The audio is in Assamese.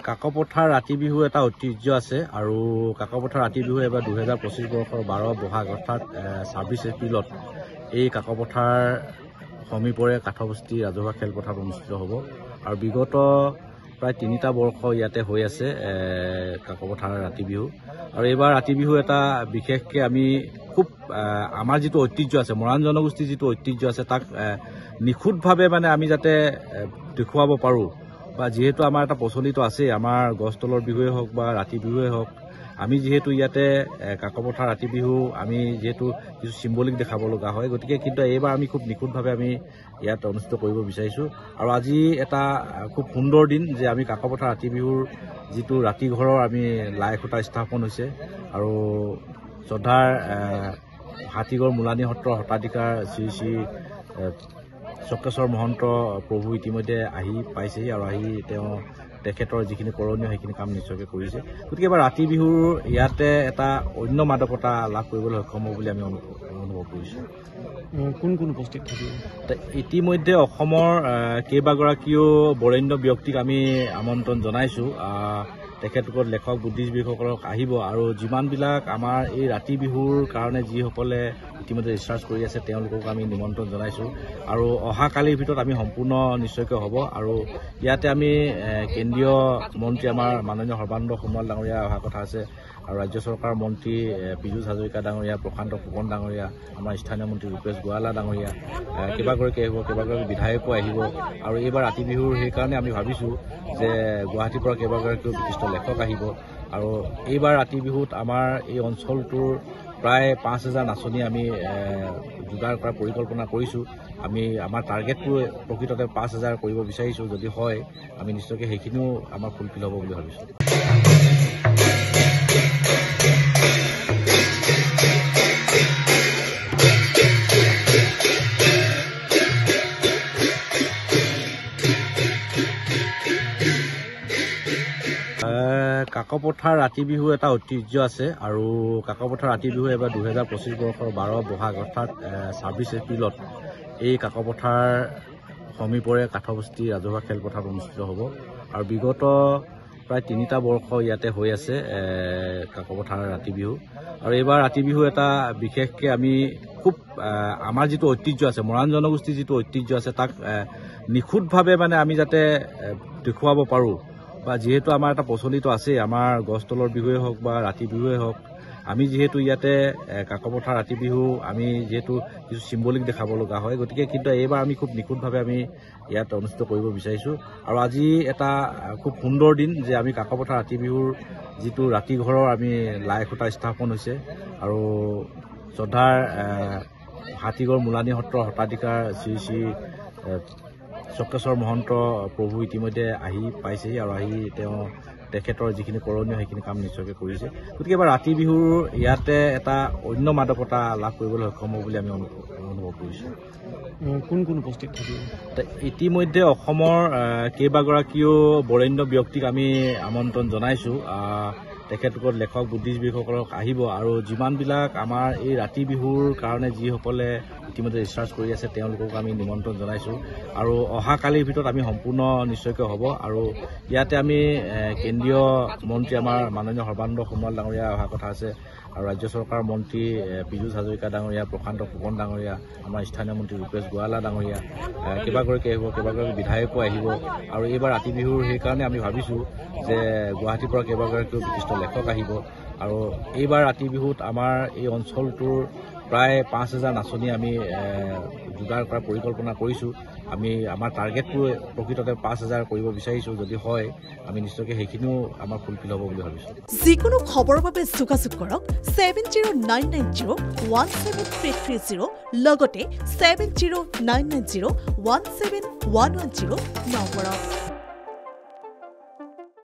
কাকপথাৰ ৰাতি বিহু এটা ঐতিহ্য আছে আৰু কাকপথাৰ ৰাতি বিহু এবাৰ 2025 বৰ্ষৰ 12 বহাগ অৰ্থাৎ 26 এপ্ৰিলত এই কাকপথাৰ সমীপৰে কাঠবস্তি ৰাজহুৱা খেলপথাৰত অনুষ্ঠিত হ'ব আৰু বিগত প্ৰায় 3টা বৰ্ষ ইয়াতে হৈ আছে কাকপথাৰ ৰাতি বিহু আৰু এইবাৰ ৰাতি বিহু এটা বিশেষকৈ আমি খুব আমাৰ যিটো ঐতিহ্য আছে মৰাণ জনগোষ্ঠীৰ যিটো ঐতিহ্য আছে তাক নিখুঁতভাৱে মানে আমি যাতে দেখুৱাব পাৰোঁ বা যিহেতু আমাৰ এটা প্ৰচলিত আছে আমাৰ গছ তলৰ বিহুৱে হওক বা ৰাতি বিহুৱে হওক আমি যেহেতু ইয়াতে কাকপথাৰ ৰাতি বিহু আমি যেহেতু কিছু চিম্বলিক দেখাব লগা হয় গতিকে কিন্তু এইবাৰ আমি খুব নিখুঁতভাৱে আমি ইয়াত অনুষ্ঠিত কৰিব বিচাৰিছোঁ আৰু আজি এটা খুব সুন্দৰ দিন যে আমি কাকপথাৰ ৰাতি বিহুৰ যিটো ৰাতি ঘৰৰ আমি লাই খুঁটা স্থাপন হৈছে আৰু শ্ৰদ্ধাৰ হাতীগড় মোলানী সত্ৰৰ শতাধিকাৰ শ্ৰী শ্ৰী চক্ৰেশ্বৰ মহন্ত প্ৰভু ইতিমধ্যে আহি পাইছেহি আৰু আহি তেওঁ তেখেতৰ যিখিনি কৰণীয় সেইখিনি কাম নিশ্চয়কৈ কৰিছে গতিকে এবাৰ ৰাতি বিহুৰ ইয়াতে এটা অন্য মাদকতা লাভ কৰিবলৈ সক্ষম হ'ব বুলি আমি অনুভৱ কৰিছোঁ কোন কোন উপস্থিত থাকিব ইতিমধ্যে অসমৰ কেইবাগৰাকীও বৰেণ্য ব্যক্তিক আমি আমন্ত্ৰণ জনাইছোঁ তেখেতলোকৰ লেখক বুদ্ধিজীৱীসকলক আহিব আৰু যিমানবিলাক আমাৰ এই ৰাতি বিহুৰ কাৰণে যিসকলে ইতিমধ্যে ৰিচাৰ্চ কৰি আছে তেওঁলোকক আমি নিমন্ত্ৰণ জনাইছোঁ আৰু অহা কালিৰ ভিতৰত আমি সম্পূৰ্ণ নিশ্চয়কৈ হ'ব আৰু ইয়াতে আমি কেন্দ্ৰীয় মন্ত্ৰী আমাৰ মাননীয় সৰ্বানন্দ সোণোৱাল ডাঙৰীয়া অহা কথা আছে আৰু ৰাজ্য চৰকাৰৰ মন্ত্ৰী পীযুষ হাজৰিকা ডাঙৰীয়া প্ৰশান্ত ফুকন ডাঙৰীয়া আমাৰ স্থানীয় মন্ত্ৰী ৰূপেশ গোৱালা ডাঙৰীয়া কেইবাগৰাকী আহিব কেইবাগৰাকী বিধায়কো আহিব আৰু এইবাৰ ৰাতি বিহুৰ সেইকাৰণে আমি ভাবিছোঁ যে গুৱাহাটীৰ পৰা কেইবাগৰাকীও বিশিষ্ট লেখক আহিব আৰু এইবাৰ ৰাতি বিহুত আমাৰ এই অঞ্চলটোৰ প্ৰায় 5,000 নাচনী আমি যোগাৰ কৰাৰ পৰিকল্পনা কৰিছোঁ আমি আমাৰ টাৰ্গেটটো প্ৰকৃততে 5,000 কৰিব বিচাৰিছোঁ যদি হয় আমি নিশ্চয়কৈ সেইখিনিও আমাৰ ফুলফিল হ'ব বুলি ভাবিছোঁ কাকপথাৰ ৰাতি বিহু এটা ঐতিহ্য আছে আৰু কাকপথাৰ ৰাতি বিহু এবাৰ 2025 বৰ্ষৰ 12 বহাগ অৰ্থাৎ 26 এপ্ৰিলত এই কাকপথাৰ সমীপৰে কাঠবস্তি ৰাজহুৱা খেলপথাৰত অনুষ্ঠিত হ'ব আৰু বিগত প্ৰায় 3টা বৰ্ষ ইয়াতে হৈ আছে কাকপথাৰ ৰাতি বিহু আৰু এইবাৰ ৰাতি বিহু এটা বিশেষকৈ আমি খুব আমাৰ যিটো ঐতিহ্য আছে মৰাণ জনগোষ্ঠীৰ যিটো ঐতিহ্য আছে তাক নিখুঁতভাৱে মানে আমি যাতে দেখুৱাব পাৰোঁ বা যিহেতু আমাৰ এটা প্ৰচলিত আছে আমাৰ গছ তলৰ বিহুৱে হওক বা ৰাতি বিহুৱে হওক আমি যিহেতু ইয়াতে কাকপথাৰ ৰাতি বিহু আমি যিহেতু কিছু চিম্বলিক দেখাব লগা হয় গতিকে কিন্তু এইবাৰ আমি খুব নিখুঁতভাৱে আমি ইয়াত অনুষ্ঠিত কৰিব বিচাৰিছোঁ আৰু আজি এটা খুব সুন্দৰ দিন যে আমি কাকপথাৰ ৰাতি বিহুৰ যিটো ৰাতি ঘৰৰ আমি লাই খুঁটা স্থাপন হৈছে আৰু শ্ৰদ্ধাৰ হাতীগড় মোলানী সত্ৰৰ শতাধিকাৰ শ্ৰী শ্ৰী চক্ৰেশ্বৰ মহন্ত প্ৰভু ইতিমধ্যে আহি পাইছেহি আৰু আহি তেওঁ তেখেতৰ যিখিনি কৰণীয় সেইখিনি কাম নিশ্চয়কৈ কৰিছে গতিকে এবাৰ ৰাতি বিহুৰ ইয়াতে এটা অন্য মাদকতা লাভ কৰিবলৈ সক্ষম হ'ব বুলি আমি অনুভৱ কৰিছোঁ কোন কোন উপস্থিত থাকিব ইতিমধ্যে অসমৰ কেইবাগৰাকীও বৰেণ্য ব্যক্তিক আমি আমন্ত্ৰণ জনাইছোঁ তেখেতলোকৰ লেখক বুদ্ধিজীৱীসকলক আহিব আৰু যিমানবিলাক আমাৰ এই ৰাতি বিহুৰ কাৰণে যিসকলে ইতিমধ্যে ৰিচাৰ্চ কৰি আছে তেওঁলোকক আমি নিমন্ত্ৰণ জনাইছোঁ আৰু অহা কালিৰ ভিতৰত আমি সম্পূৰ্ণ নিশ্চয়কৈ হ'ব আৰু ইয়াতে আমি কেন্দ্ৰীয় মন্ত্ৰী আমাৰ মাননীয় সৰ্বানন্দ সোণোৱাল ডাঙৰীয়া অহা কথা আছে আৰু ৰাজ্য চৰকাৰৰ মন্ত্ৰী পীযুষ হাজৰিকা ডাঙৰীয়া প্ৰশান্ত ফুকন ডাঙৰীয়া আমাৰ স্থানীয় মন্ত্ৰী ৰূপেশ গোৱালা ডাঙৰীয়া কেইবাগৰাকী আহিব কেইবাগৰাকী বিধায়কো আহিব আৰু এইবাৰ ৰাতি বিহুৰ সেইকাৰণে আমি ভাবিছোঁ যে গুৱাহাটীৰ পৰা কেইবাগৰাকীও বিশিষ্ট লেখক আহিব আৰু এইবাৰ ৰাতি বিহুত আমাৰ এই অঞ্চলটোৰ প্ৰায় 5,000 নাচনী আমি যোগাৰ কৰাৰ পৰিকল্পনা কৰিছোঁ আমি আমাৰ টাৰ্গেটটো প্ৰকৃততে 5,000 কৰিব বিচাৰিছোঁ যদি হয় আমি নিশ্চয়কৈ সেইখিনিও আমাৰ ফুলফিল হ'ব বুলি ভাবিছোঁ যিকোনো খবৰৰ বাবে যোগাযোগ কৰক 7099017330 লগতে 7099017110 নম্বৰত